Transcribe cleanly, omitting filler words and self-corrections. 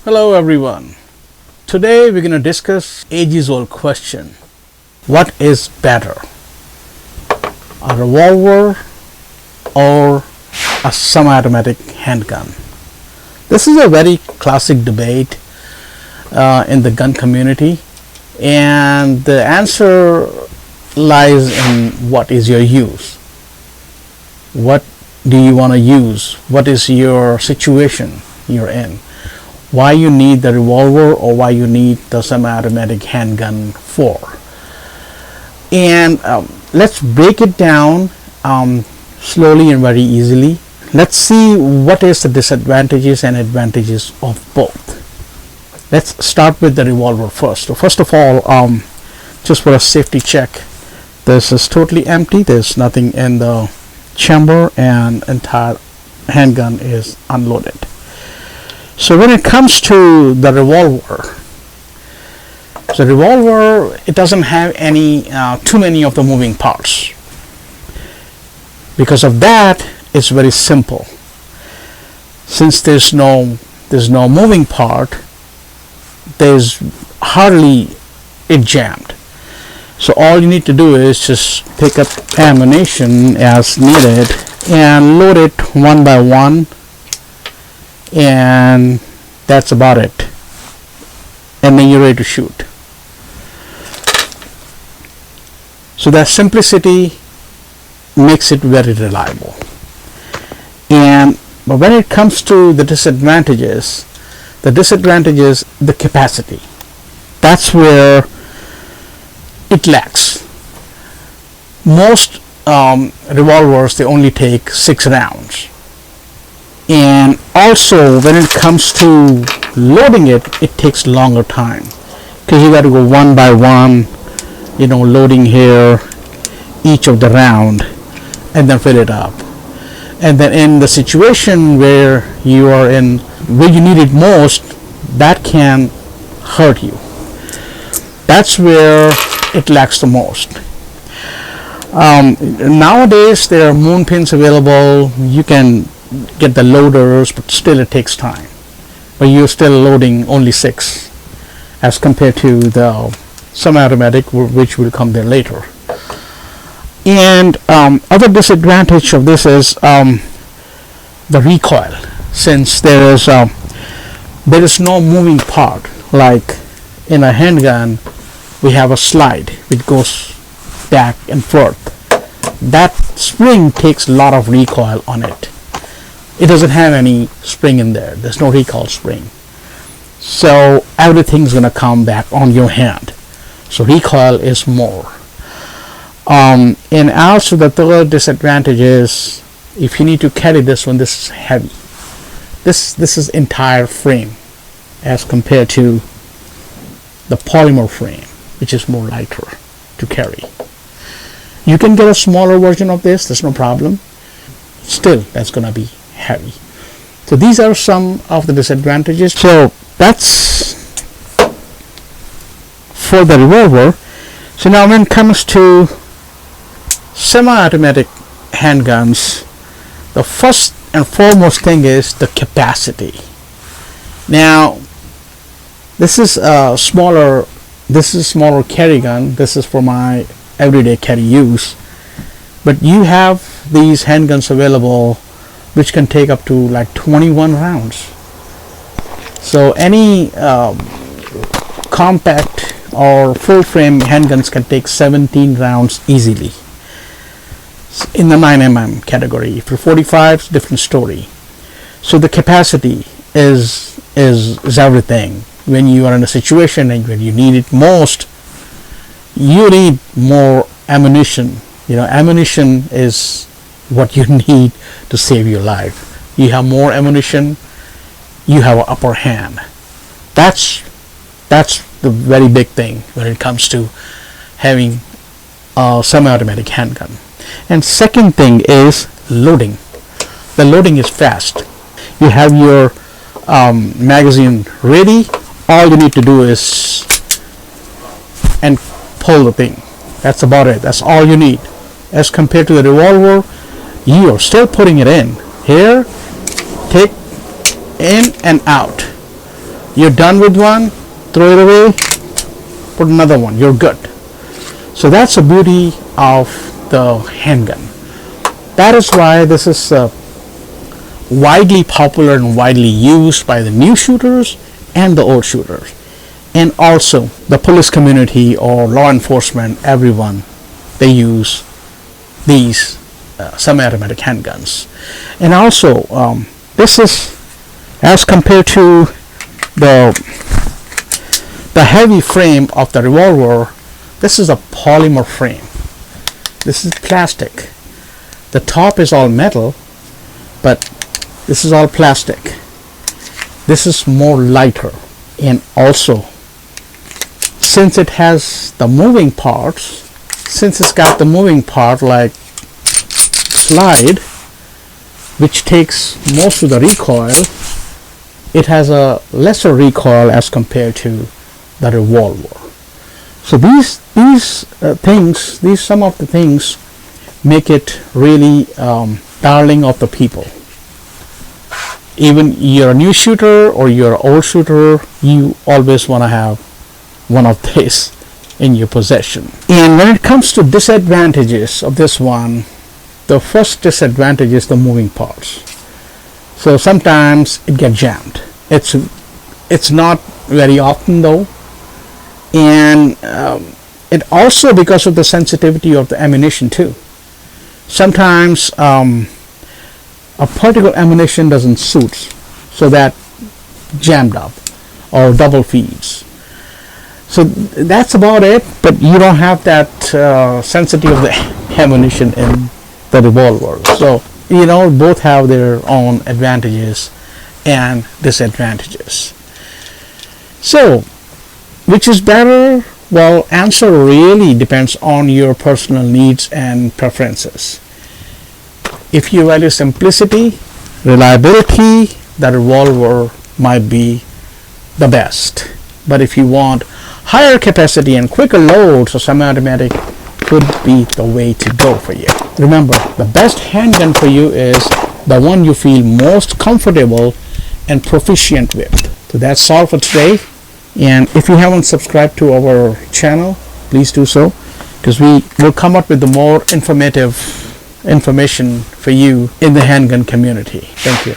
Hello everyone. Today we're going to discuss ages-old question. What is better? A revolver or a semi-automatic handgun? This is a very classic debate in the gun community, and the answer lies in what is your use. What do you want to use? What is your situation you're in? Why you need the revolver or why you need the semi-automatic handgun for? And let's break it down slowly and very easily. Let's see what is the disadvantages and advantages of both. Let's start with the revolver first. So first of all, just for a safety check, this is totally empty. There's nothing in the chamber and entire handgun is unloaded. So when it comes to the revolver, it doesn't have any too many of the moving parts. Because of that, it's very simple. Since there's no moving part, there's hardly it jammed. So all you need to do is just pick up ammunition as needed and load it one by one, and that's about it, and then you're ready to shoot. So that simplicity makes it very reliable. But when it comes to the disadvantages, the capacity, that's where it lacks. Most revolvers, they only take 6 rounds. And also when it comes to loading it takes longer time, because you got to go one by one, loading here each of the round and then fill it up. And then in the situation where you are in, where you need it most, that can hurt you. That's where it lacks the most. Nowadays there are moon pins available. You can get the loaders, but still it takes time. But you're still loading only 6 as compared to the semi-automatic, which will come there later. And other disadvantage of this is the recoil. Since there is no moving part, like in a handgun we have a slide which goes back and forth. That spring takes a lot of recoil on it. It doesn't have any spring in there. There's no recoil spring. So everything's going to come back on your hand. So recoil is more. And also the third disadvantage is, if you need to carry this one, this is heavy. This is entire frame as compared to the polymer frame, which is more lighter to carry. You can get a smaller version of this, there's no problem. Still, that's going to be heavy. So these are some of the disadvantages. So that's for the revolver. So now when it comes to semi-automatic handguns, the first and foremost thing is the capacity. Now this is a smaller carry gun. This is for my everyday carry use, but you have these handguns available which can take up to like 21 rounds. So any compact or full frame handguns can take 17 rounds easily in the 9mm category. If you're 45, it's a different story. So the capacity is everything. When you are in a situation and when you need it most, you need more ammunition. Ammunition is what you need to save your life. You have more ammunition, you have an upper hand. That's the very big thing when it comes to having a semi-automatic handgun. And second thing is loading. The loading is fast. You have your magazine ready. All you need to do is and pull the thing. That's about it. That's all you need. As compared to the revolver, you are still putting it in. Here, take in and out. You're done with one, throw it away, put another one, you're good. So that's the beauty of the handgun. That is why this is widely popular and widely used by the new shooters and the old shooters, and also the police community or law enforcement. Everyone, they use these semi-automatic handguns. And also this is, as compared to the heavy frame of the revolver, this is a polymer frame. This is plastic. The top is all metal, but this is all plastic. This is more lighter, and also since it has the moving parts, since it's got the moving part like slide, which takes most of the recoil, it has a lesser recoil as compared to the revolver. So these things, some of the things make it really darling of the people. Even you're a new shooter or you're an old shooter, you always want to have one of these in your possession. And when it comes to disadvantages of this one, the first disadvantage is the moving parts. So sometimes it gets jammed. It's not very often though, and it also because of the sensitivity of the ammunition too. Sometimes a particular ammunition doesn't suit, so that jammed up or double feeds. So that's about it, but you don't have that sensitivity of the ammunition in the revolver. So both have their own advantages and disadvantages. So which is better? Well, answer really depends on your personal needs and preferences. If you value simplicity, reliability, the revolver might be the best. But if you want higher capacity and quicker loads, a semi-automatic could be the way to go for you. Remember, the best handgun for you is the one you feel most comfortable and proficient with. So that's all for today. And if you haven't subscribed to our channel, please do so, because we will come up with the more informative information for you in the handgun community. Thank you.